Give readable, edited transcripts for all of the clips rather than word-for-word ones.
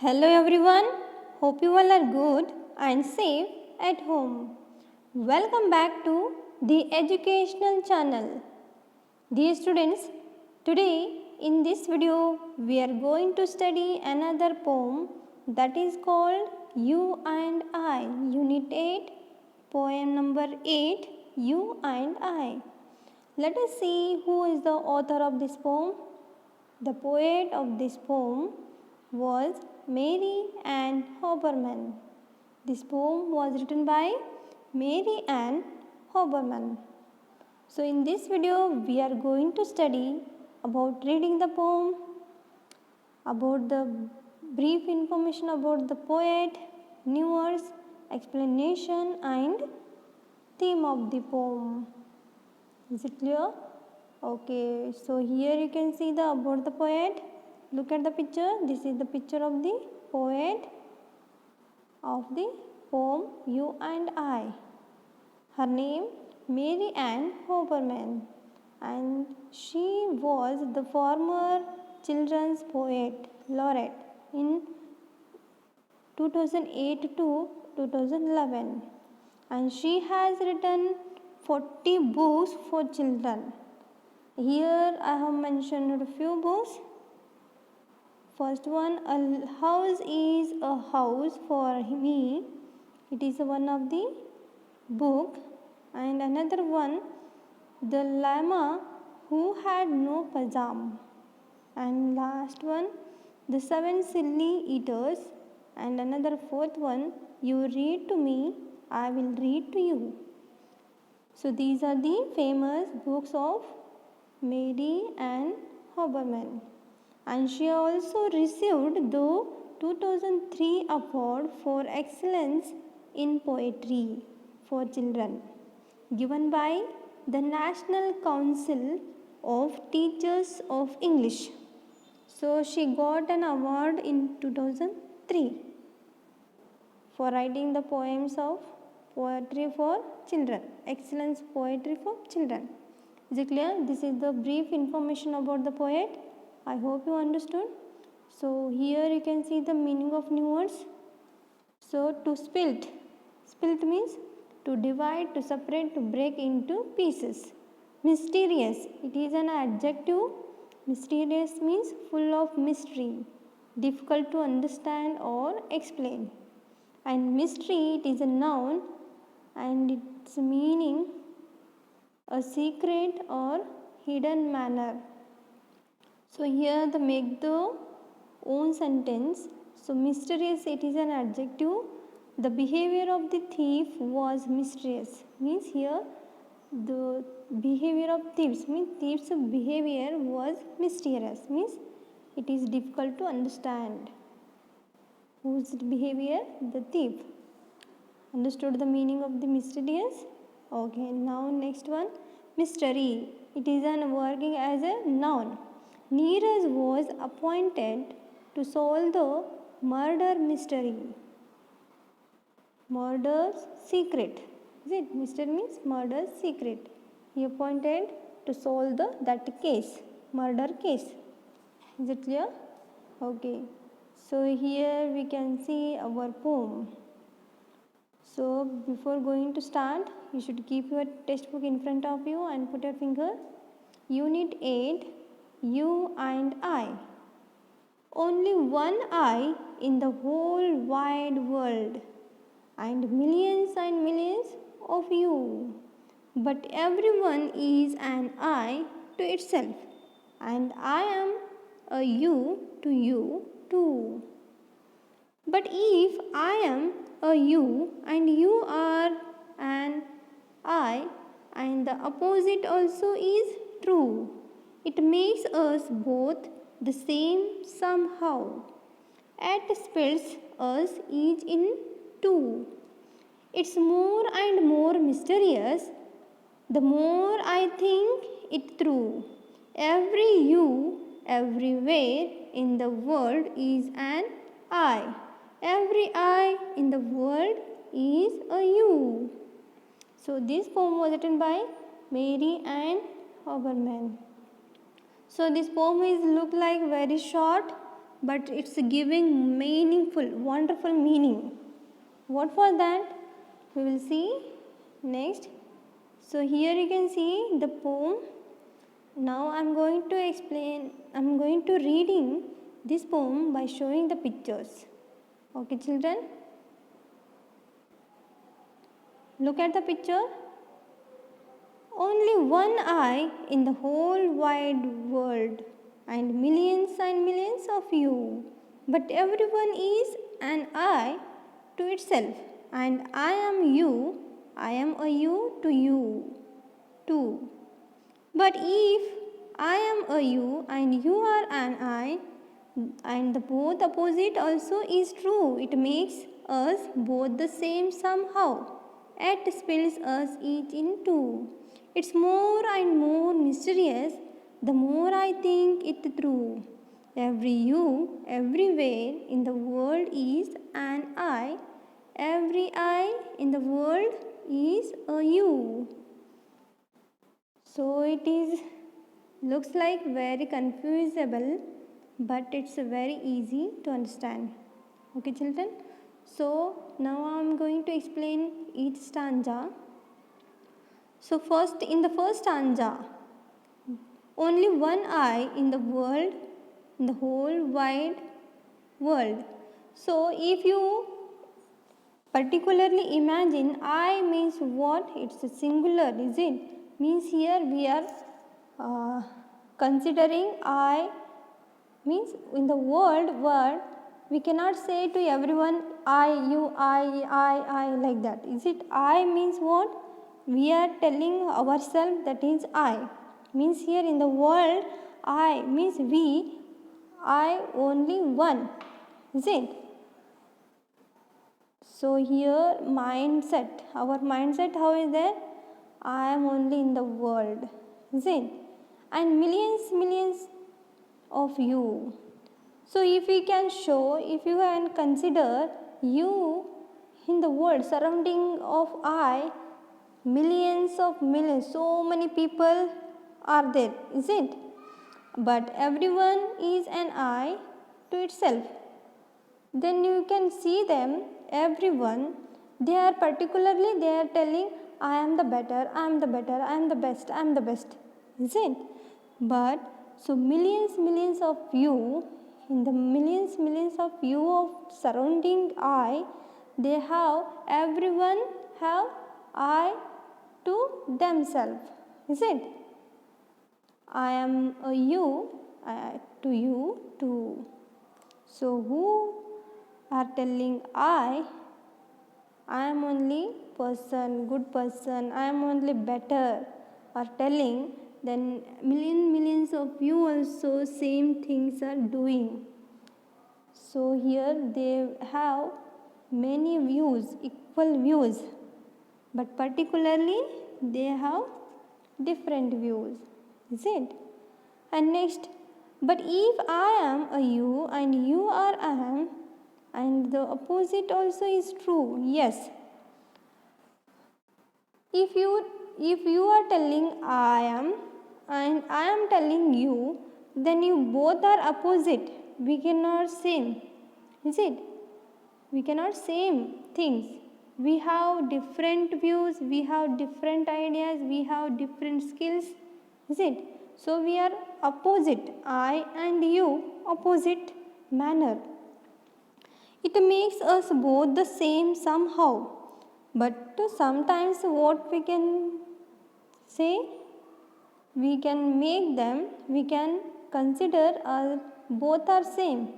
Hello everyone, hope you all are good and safe at home. Welcome back to the educational channel. Dear students, today in this video we are going to study another poem that is called You and I, Unit 8, poem number 8, You and I. Let us see who is the author of this poem. The poet of this poem was Mary Ann Hoberman. This poem was written by Mary Ann Hoberman. So in this video we are going to study about reading the poem, about the brief information about the poet, new words, explanation and theme of the poem. Is it clear? Okay, so here you can see the about the poet. Look at the picture. This is the picture of the poet of the poem You and I. Her name Mary Ann Hoberman, and she was the former children's poet laureate in 2008 to 2011, and she has written 40 books for children. Here I have mentioned a few books. First one, A House is a House for Me. It is one of the book. And another one, The Llama Who Had No Pajama. And last one, The Seven Silly Eaters. And another fourth one, You Read to Me, I Will Read to You. So these are the famous books of Mary Ann Hoberman, and she also received the 2003 award for excellence in poetry for children given by the National Council of Teachers of English. So she got an award in 2003 for writing the poems of poetry for children, excellence poetry for children. Is it clear? This is the brief information about the poet. I hope you understood. So here you can see the meaning of new words. So to split. Split means to divide, to separate, to break into pieces. Mysterious. It is an adjective. Mysterious means full of mystery, difficult to understand or explain. And mystery, it is a noun and its meaning a secret or hidden manner. So here the make the own sentence. So mysterious, it is an adjective. The behavior of the thief was mysterious. Means here the behavior of thieves means thieves' behavior was mysterious. Means it is difficult to understand. Whose behavior? The thief. Understood the meaning of the mysterious? Okay, now next one, mystery. It is an working as a noun. Neeraj was appointed to solve the murder mystery. Murder's secret. Is it? Mystery means murder's secret. He appointed to solve that case, murder case. Is it clear? Okay. So here we can see our poem. So before going to start, you should keep your textbook in front of you and put your finger. Unit 8, You and I. Only one I in the whole wide world, and millions of you. But everyone is an I to itself, and I am a you to you too. But if I am a you and you are an I, and the opposite also is true, it makes us both the same somehow. It splits us each in two. It's more and more mysterious the more I think it through. Every you, everywhere in the world is an I. Every I in the world is a you. So this poem was written by Mary Ann Hoberman. So this poem is look like very short, but it's giving meaningful, wonderful meaning. What was that? We will see next. So here you can see the poem. Now I am going to reading this poem by showing the pictures. Okay, children? Look at the picture. Only one I in the whole wide world, and millions of you. But everyone is an I to itself, and I am you, I am a you to you too. But if I am a you and you are an I, and the both opposite also is true, it makes us both the same somehow. It splits us each in two. It's more and more mysterious the more I think it through. Every you, everywhere in the world is an I. Every I in the world is a you. So it is looks like very confusable, but it's very easy to understand. Okay, children? So now I am going to explain each stanza. So first, in the first stanza, only one I in the world, in the whole wide world. So if you particularly imagine, I means what? It's a singular, is it? Means here we are considering I means in the world we cannot say to everyone I, you, I like that. Is it? I means what? We are telling ourselves that is I. Means here in the world I means we, I only one. Is it? So here mindset, our mindset how is there? I am only in the world. Is it? And millions of you. So if we can show, if you can consider you in the world surrounding of I, millions, so many people are there, is it? But everyone is an I to itself. Then you can see them, everyone, they are telling I am the better, I am the better, I am the best, I am the best, is it? But so millions of you, in the millions of you of surrounding I, they have, everyone have I to themselves, is it? I am a you, to you too. So who are telling I am only person, good person, I am only better, are telling, then millions of you also same things are doing. So here they have many views, equal views, but particularly they have different views, is it? And next, but if I am a you and you are I am, and the opposite also is true, yes. If you are telling I am and I am telling you, then you both are opposite. We cannot same, is it? We cannot same things. We have different views, we have different ideas, we have different skills, is it? So we are opposite, I and you, opposite manner. It makes us both the same somehow. But sometimes what we can say, we can make them, we can consider both are same.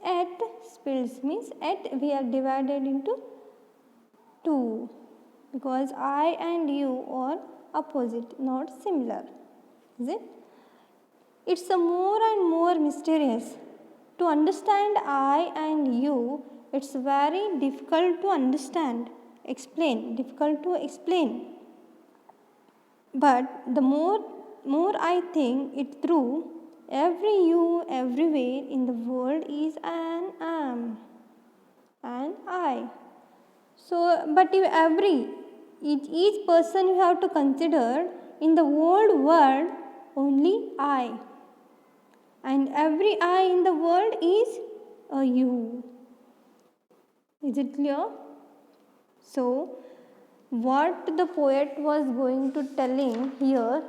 At splits means at we are divided into two, because I and you are opposite, not similar. Is it? It's a more and more mysterious. To understand I and you, it's very difficult to understand, difficult to explain. But the more I think it through, every you everywhere in the world is an am, and I. So, but if each person you have to consider in the whole world only I. and every I in the world is a you. Is it clear? So, what the poet was going to telling here,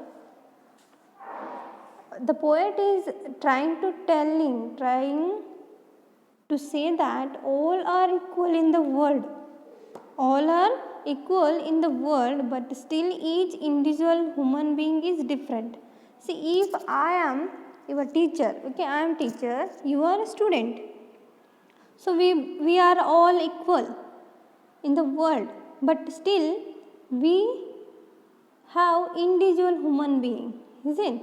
the poet is trying to say that all are equal in the world. All are equal in the world, but still each individual human being is different. See, if I am your teacher, okay, I am teacher, you are a student. So we are all equal in the world, but still we have individual human being, isn't?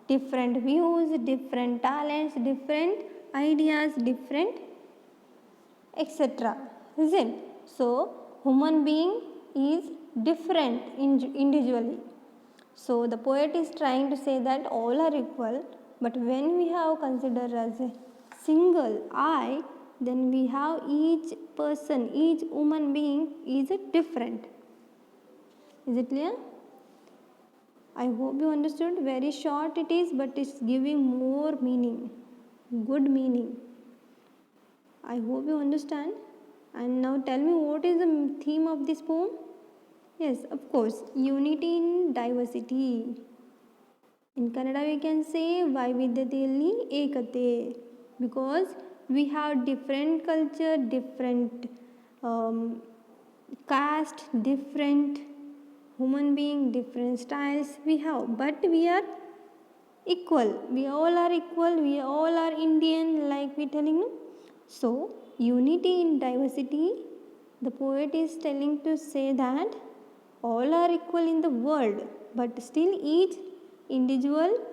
Different views, different talents, different ideas, different etc. Isn't? So human being is different individually. So the poet is trying to say that all are equal, but when we have considered as a single I, then we have each person, each human being is different. Is it clear? I hope you understood. Very short it is, but it's giving more meaning, good meaning. I hope you understand. And now tell me, what is the theme of this poem? Yes, of course, unity in diversity. In Kannada we can say Vaividyateyalli Ekate, because we have different culture, different caste, different human being, different styles we have, but we are equal. We all are equal. We all are Indian, like we telling. No? So unity in diversity. The poet is telling to say that all are equal in the world, but still each individual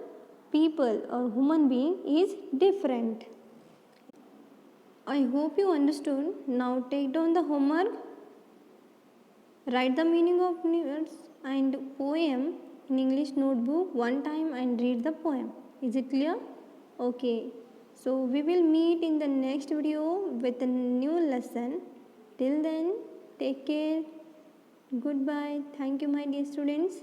people or human being is different. I hope you understood. Now take down the homework. Write the meaning of words and poem in English notebook one time and read the poem. Is it clear? Okay. So we will meet in the next video with a new lesson. Till then, take care. Goodbye. Thank you, my dear students.